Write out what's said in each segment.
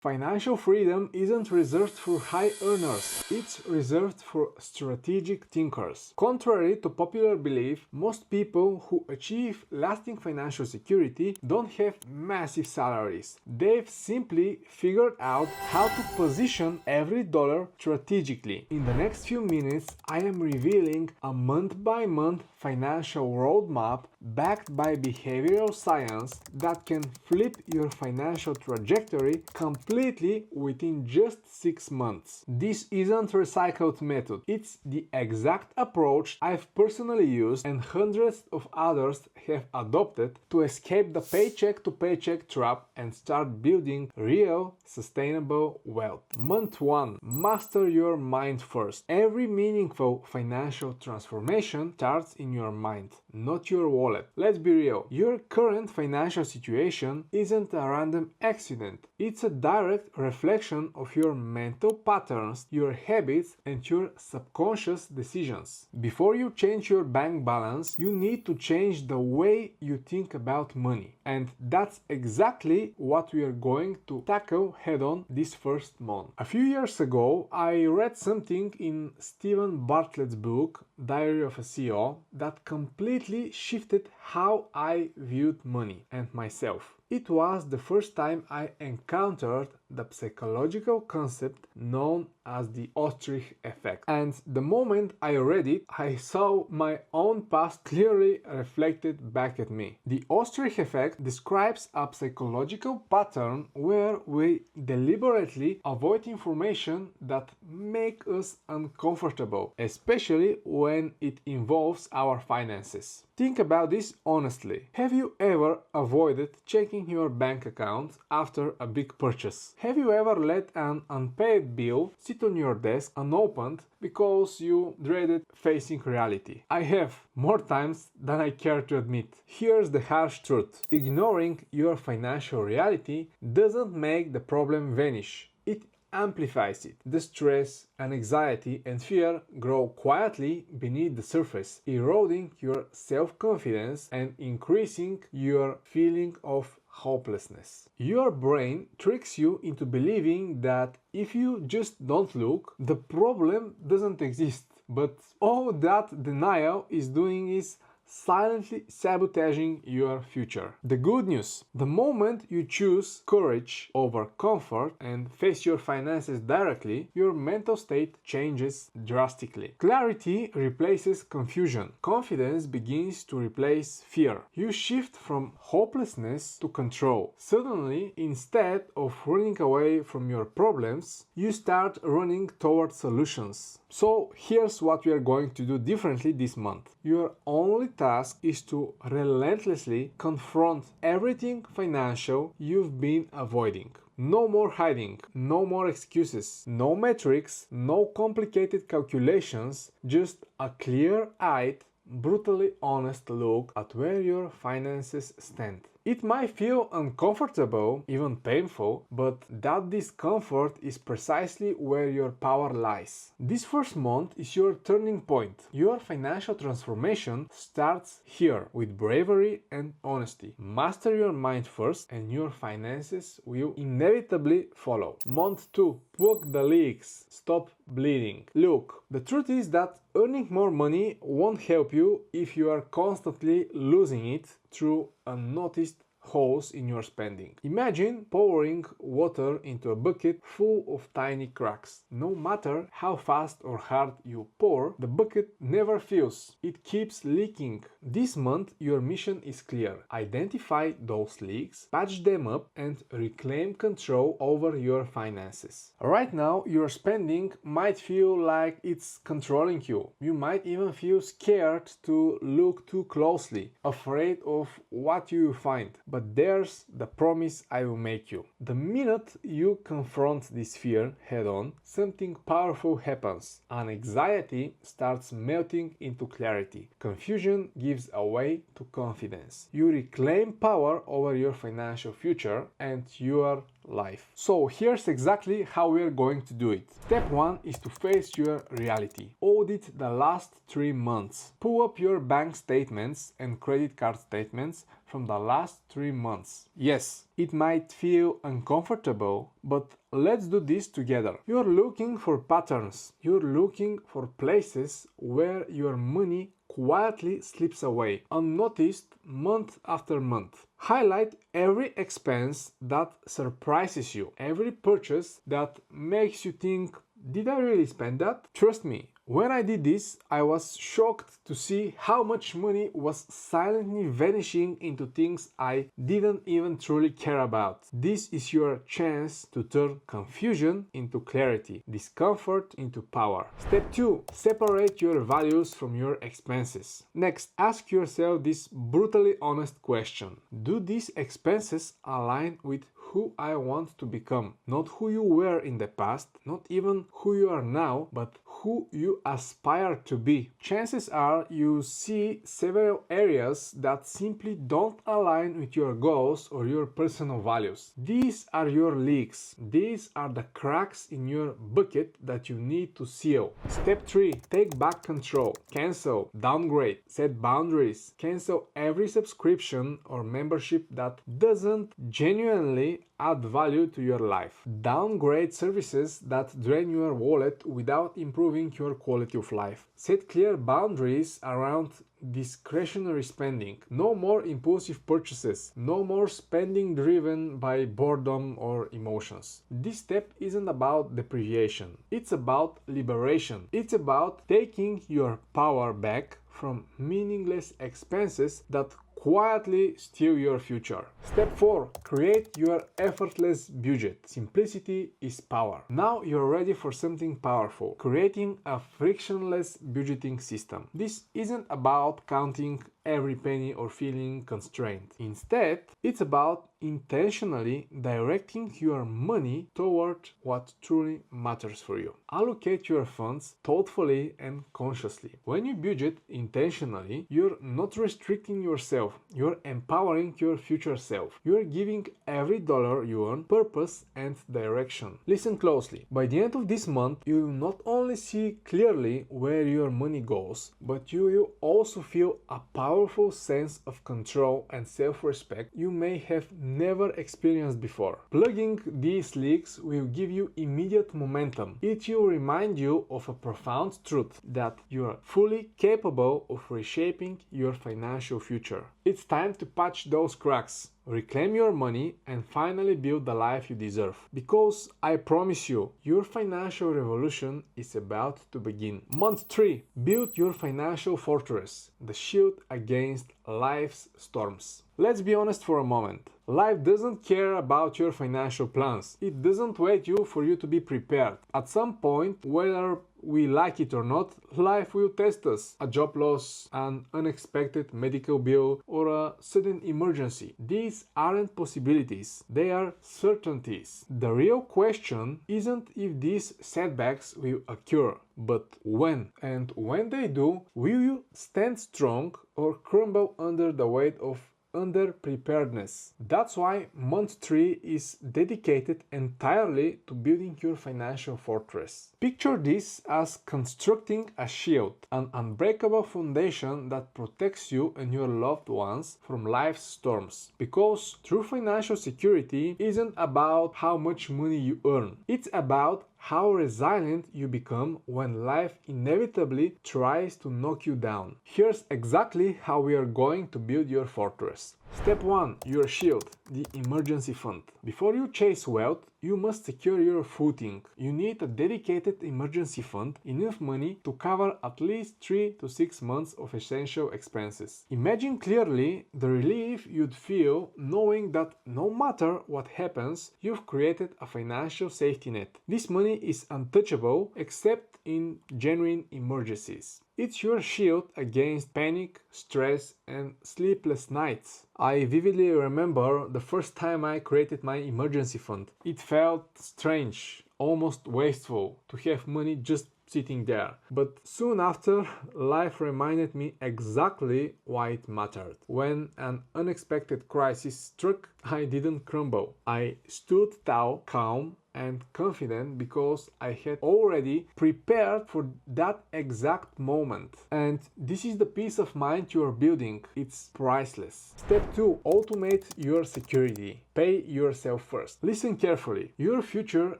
Financial freedom isn't reserved for high earners, it's reserved for strategic thinkers. Contrary to popular belief, most people who achieve lasting financial security don't have massive salaries. They've simply figured out how to position every dollar strategically. In the next few minutes, I am revealing a month-by-month financial roadmap backed by behavioral science that can flip your financial trajectory completely within just 6 months. This isn't a recycled method, it's the exact approach I've personally used and hundreds of others have adopted to escape the paycheck to paycheck trap and start building real, sustainable wealth. Month 1. Master your mind first. Every meaningful financial transformation starts in your mind, not your wallet. Let's be real, your current financial situation isn't a random accident. It's a direct reflection of your mental patterns, your habits, and your subconscious decisions. Before you change your bank balance, you need to change the way you think about money. And that's exactly what we are going to tackle head-on this first month. A few years ago, I read something in Stephen Bartlett's book, Diary of a CEO, that completely shifted how I viewed money and myself. It was the first time I encountered the psychological concept known as the ostrich effect. And the moment I read it, I saw my own past clearly reflected back at me. The ostrich effect describes a psychological pattern where we deliberately avoid information that make us uncomfortable, especially when it involves our finances. Think about this honestly. Have you ever avoided checking your bank account after a big purchase? Have you ever let an unpaid bill sit on your desk unopened because you dreaded facing reality? I have, more times than I care to admit. Here's the harsh truth. Ignoring your financial reality doesn't make the problem vanish. It amplifies it. The stress, anxiety, and fear grow quietly beneath the surface, eroding your self-confidence and increasing your feeling of hopelessness. Your brain tricks you into believing that if you just don't look, the problem doesn't exist. But all that denial is doing is silently sabotaging your future. The good news: the moment you choose courage over comfort and face your finances directly, your mental state changes drastically. Clarity replaces confusion. Confidence begins to replace fear. You shift from hopelessness to control. Suddenly, instead of running away from your problems, you start running toward solutions. So here's what we are going to do differently this month. Your only task is to relentlessly confront everything financial you've been avoiding. No more hiding, no more excuses, no metrics, no complicated calculations, just a clear-eyed, brutally honest look at where your finances stand. It might feel uncomfortable, even painful, but that discomfort is precisely where your power lies. This first month is your turning point. Your financial transformation starts here with bravery and honesty. Master your mind first and your finances will inevitably follow. Month 2. Plug the leaks. Stop bleeding. Look, the truth is that earning more money won't help you if you are constantly losing it through unnoticed holes in your spending. Imagine pouring water into a bucket full of tiny cracks. No matter how fast or hard you pour, the bucket never fills. It keeps leaking. This month, your mission is clear. Identify those leaks, patch them up, and reclaim control over your finances. Right now, your spending might feel like it's controlling you. You might even feel scared to look too closely, afraid of what you find. But there's the promise I will make you. The minute you confront this fear head-on, something powerful happens. Anxiety starts melting into clarity. Confusion gives way to confidence. You reclaim power over your financial future and you are life. So here's exactly how we're going to do it. Step 1 is to face your reality. Audit the last 3 months. Pull up your bank statements and credit card statements from the last 3 months. Yes, it might feel uncomfortable, but let's do this together. You're looking for patterns. You're looking for places where your money quietly slips away, unnoticed month after month. Highlight every expense that surprises you, every purchase that makes you think, did I really spend that? Trust me, when I did this, I was shocked to see how much money was silently vanishing into things I didn't even truly care about. This is your chance to turn confusion into clarity, discomfort into power. Step 2. Separate your values from your expenses. Next, ask yourself this brutally honest question. Do these expenses align with who I want to become? Not who you were in the past, not even who you are now, but who you aspire to be. Chances are you see several areas that simply don't align with your goals or your personal values. These are your leaks. These are the cracks in your bucket that you need to seal. Step 3. Take back control. Cancel, downgrade, set boundaries. Cancel every subscription or membership that doesn't genuinely add value to your life. Downgrade services that drain your wallet without improving your quality of life. Set clear boundaries around discretionary spending. No more impulsive purchases. No more spending driven by boredom or emotions. This step isn't about deprivation. It's about liberation. It's about taking your power back from meaningless expenses that quietly steal your future. Step 4. Create your effortless budget. Simplicity is power. Now you're ready for something powerful. Creating a frictionless budgeting system. This isn't about counting every penny or feeling constrained. Instead, it's about intentionally directing your money toward what truly matters for you. Allocate your funds thoughtfully and consciously. When you budget intentionally, you're not restricting yourself, you're empowering your future self. You're giving every dollar you earn purpose and direction. Listen closely. By the end of this month, you will not only see clearly where your money goes, but you will also feel a powerful sense of control and self-respect you may have never experienced before. Plugging these leaks will give you immediate momentum. It will remind you of a profound truth that you are fully capable of reshaping your financial future. It's time to patch those cracks, reclaim your money, and finally build the life you deserve. Because I promise you, your financial revolution is about to begin. Month 3. Build your financial fortress, the shield against life's storms. Let's be honest for a moment. Life doesn't care about your financial plans. It doesn't wait for you to be prepared. At some point, whether we like it or not, life will test us. A job loss, an unexpected medical bill, or a sudden emergency. These aren't possibilities, they are certainties. The real question isn't if these setbacks will occur, but when. And when they do, will you stand strong or crumble under the weight of underpreparedness? That's why month 3 is dedicated entirely to building your financial fortress. Picture this as constructing a shield, an unbreakable foundation that protects you and your loved ones from life's storms. Because true financial security isn't about how much money you earn, it's about how resilient you become when life inevitably tries to knock you down. Here's exactly how we are going to build your fortress. Step 1. Your shield, the emergency fund. Before you chase wealth, you must secure your footing. You need a dedicated emergency fund, enough money to cover at least 3 to 6 months of essential expenses. Imagine clearly the relief you'd feel knowing that no matter what happens, you've created a financial safety net. This money is untouchable except in genuine emergencies. It's your shield against panic, stress, and sleepless nights. I vividly remember the first time I created my emergency fund. It felt strange, almost wasteful, to have money just sitting there. But soon after, life reminded me exactly why it mattered. When an unexpected crisis struck, I didn't crumble. I stood tall, calm, and confident because I had already prepared for that exact moment. And this is the peace of mind you are building. It's priceless. Step 2. Automate your security. Pay yourself first. Listen carefully. Your future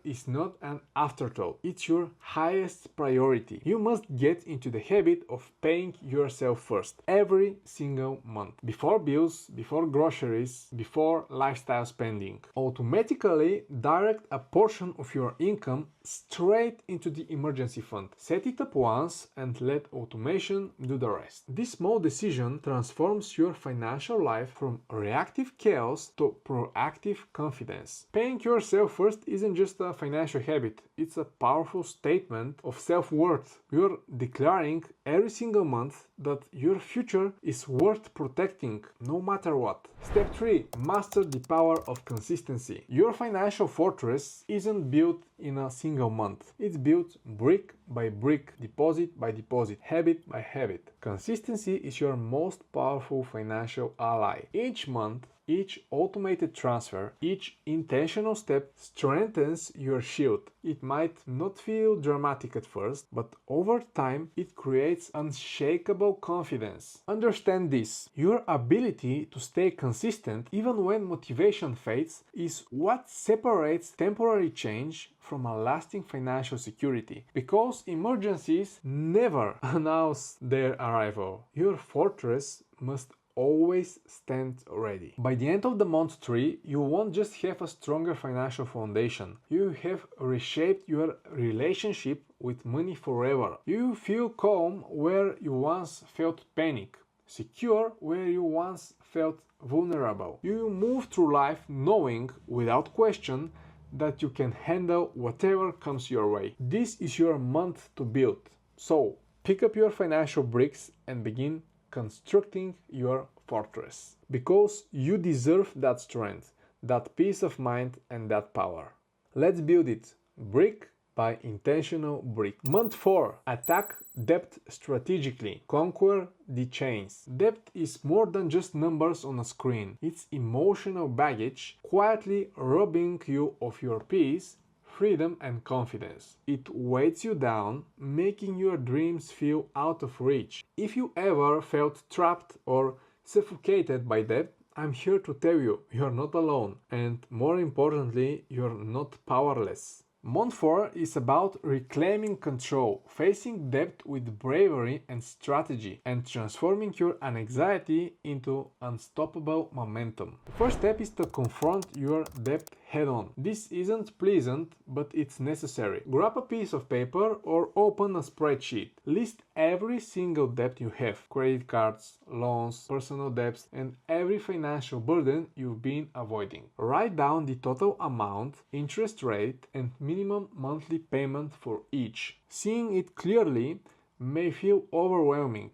is not an afterthought. It's your highest priority. You must get into the habit of paying yourself first every single month. Before bills, before groceries, before lifestyle spending. Automatically direct a portion of your income straight into the emergency fund. Set it up once and let automation do the rest. This small decision transforms your financial life from reactive chaos to proactive confidence. Paying yourself first isn't just a financial habit, it's a powerful statement of self-worth. You're declaring every single month that your future is worth protecting no matter what. Step 3. Master the power of consistency. Your financial fortress isn't built in a single month. It's built brick by brick, deposit by deposit, habit by habit. Consistency is your most powerful financial ally. Each month, each automated transfer, each intentional step strengthens your shield. It might not feel dramatic at first, but over time it creates unshakable confidence. Understand this. Your ability to stay consistent even when motivation fades is what separates temporary change from a lasting financial security. Because emergencies never announce their arrival. Your fortress must always stand ready. By the end of the month 3, you won't just have a stronger financial foundation. You have reshaped your relationship with money forever. You feel calm where you once felt panic, secure where you once felt vulnerable. You move through life knowing, without question, that you can handle whatever comes your way. This is your month to build. So, pick up your financial bricks and begin constructing your fortress. Because you deserve that strength, that peace of mind, and that power. Let's build it, brick by intentional brick. Month 4. Attack debt strategically. Conquer the chains. Debt is more than just numbers on a screen. It's emotional baggage quietly robbing you of your peace, freedom, and confidence. It weights you down, making your dreams feel out of reach. If you ever felt trapped or suffocated by debt, I'm here to tell you, you're not alone, and more importantly, you're not powerless. Month 4 is about reclaiming control, facing debt with bravery and strategy, and transforming your anxiety into unstoppable momentum. The first step is to confront your debt head-on. This isn't pleasant, but it's necessary. Grab a piece of paper or open a spreadsheet. List every single debt you have: credit cards, loans, personal debts, and every financial burden you've been avoiding. Write down the total amount, interest rate, and minimum monthly payment for each. Seeing it clearly may feel overwhelming,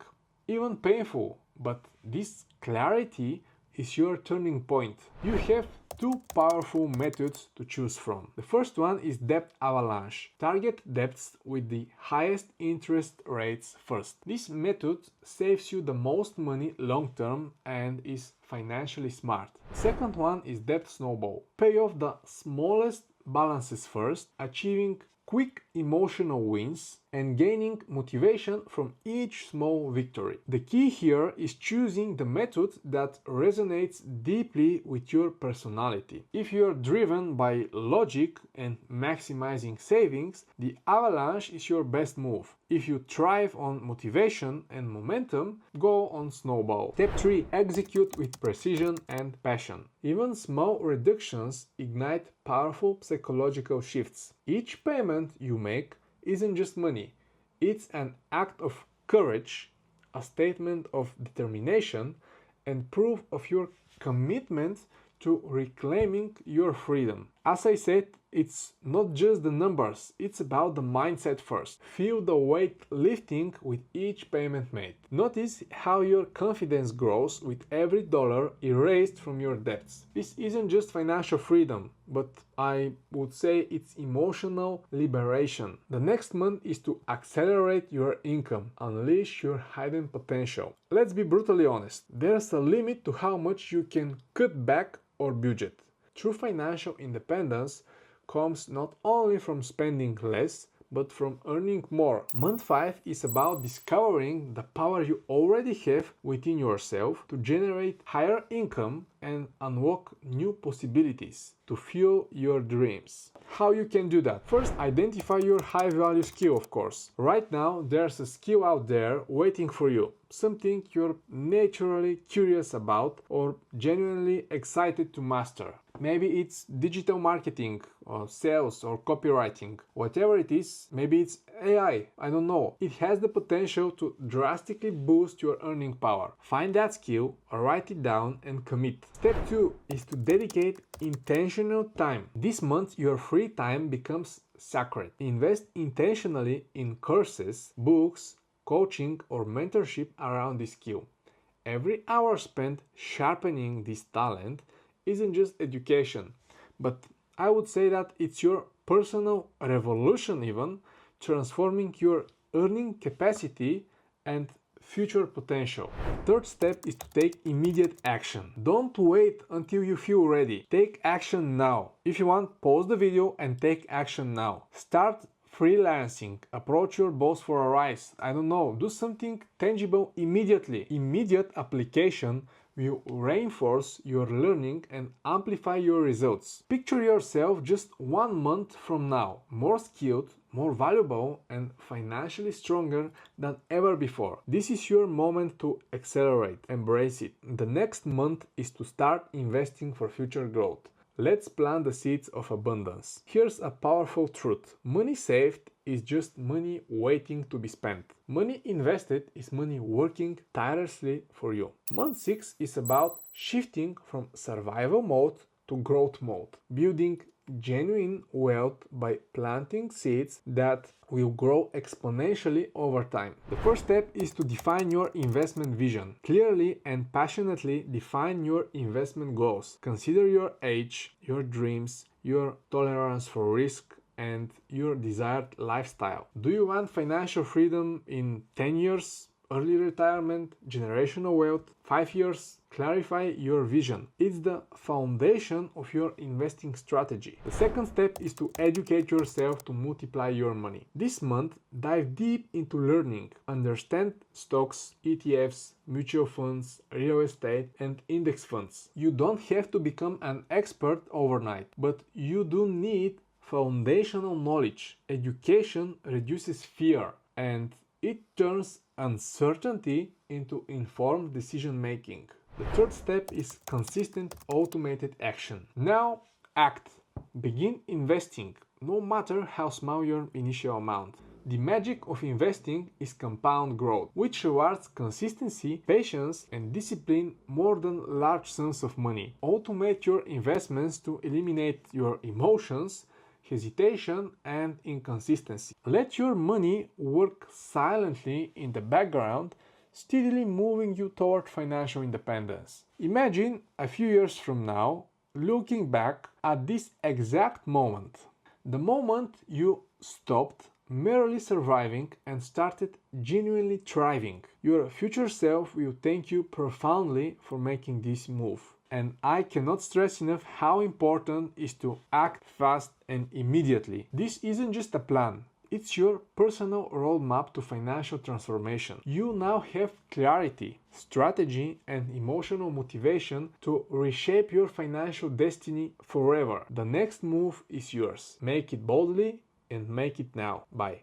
even painful, but this clarity is your turning point. You have two powerful methods to choose from. The first one is debt avalanche. Target debts with the highest interest rates first. This method saves you the most money long term and is financially smart. Second one is debt snowball. Pay off the smallest balances first, achieving quick emotional wins and gaining motivation from each small victory. The key here is choosing the method that resonates deeply with your personality. If you are driven by logic and maximizing savings, the avalanche is your best move. If you thrive on motivation and momentum, go on snowball. Step 3. Execute with precision and passion. Even small reductions ignite powerful psychological shifts. Each payment you make isn't just money, it's an act of courage, a statement of determination, and proof of your commitment to reclaiming your freedom. As I said, it's not just the numbers, it's about the mindset first. Feel the weight lifting with each payment made. Notice how your confidence grows with every dollar erased from your debts. This isn't just financial freedom, but I would say it's emotional liberation. The next month is to accelerate your income, unleash your hidden potential. Let's be brutally honest, there's a limit to how much you can cut back or budget. True financial independence comes not only from spending less, but from earning more. Month 5 is about discovering the power you already have within yourself to generate higher income and unlock new possibilities to fuel your dreams. How you can do that? First, identify your high value skill, of course. Right now, there's a skill out there waiting for you. Something you're naturally curious about or genuinely excited to master. Maybe it's digital marketing or sales or copywriting. Whatever it is, maybe it's AI, I don't know. It has the potential to drastically boost your earning power. Find that skill, write it down and commit. Step 2 is to dedicate intentional time. This month your free time becomes sacred. Invest intentionally in courses, books, coaching or mentorship around this skill. Every hour spent sharpening this talent isn't just education, but I would say that it's your personal revolution even, transforming your earning capacity and future potential. Third step is to take immediate action. Don't wait until you feel ready. Take action now. If you want, pause the video and take action now. Start freelancing, approach your boss for a rise, I don't know, do something tangible immediately. Immediate application will reinforce your learning and amplify your results. Picture yourself just 1 month from now, more skilled, more valuable and financially stronger than ever before. This is your moment to accelerate, embrace it. The next month is to start investing for future growth. Let's plant the seeds of abundance. Here's a powerful truth. Money saved is just money waiting to be spent. Money invested is money working tirelessly for you. Month 6 is about shifting from survival mode to growth mode, building genuine wealth by planting seeds that will grow exponentially over time. The first step is to define your investment vision. Clearly and passionately define your investment goals. Consider your age, your dreams, your tolerance for risk, and your desired lifestyle. Do you want financial freedom in 10 years? Early retirement, generational wealth, 5 years? Clarify your vision. It's the foundation of your investing strategy. The second step is to educate yourself to multiply your money. This month, dive deep into learning. Understand stocks, ETFs, mutual funds, real estate, and index funds. You don't have to become an expert overnight, but you do need foundational knowledge. Education reduces fear and it turns uncertainty into informed decision making. The third step is consistent automated action. Now act. Begin investing, no matter how small your initial amount. The magic of investing is compound growth, which rewards consistency, patience, and discipline more than large sums of money. Automate your investments to eliminate your emotions, hesitation, and inconsistency. Let your money work silently in the background, steadily moving you toward financial independence. Imagine a few years from now, looking back at this exact moment. The moment you stopped merely surviving and started genuinely thriving. Your future self will thank you profoundly for making this move. And I cannot stress enough how important it is to act fast and immediately. This isn't just a plan. It's your personal roadmap to financial transformation. You now have clarity, strategy, and emotional motivation to reshape your financial destiny forever. The next move is yours. Make it boldly and make it now. Bye.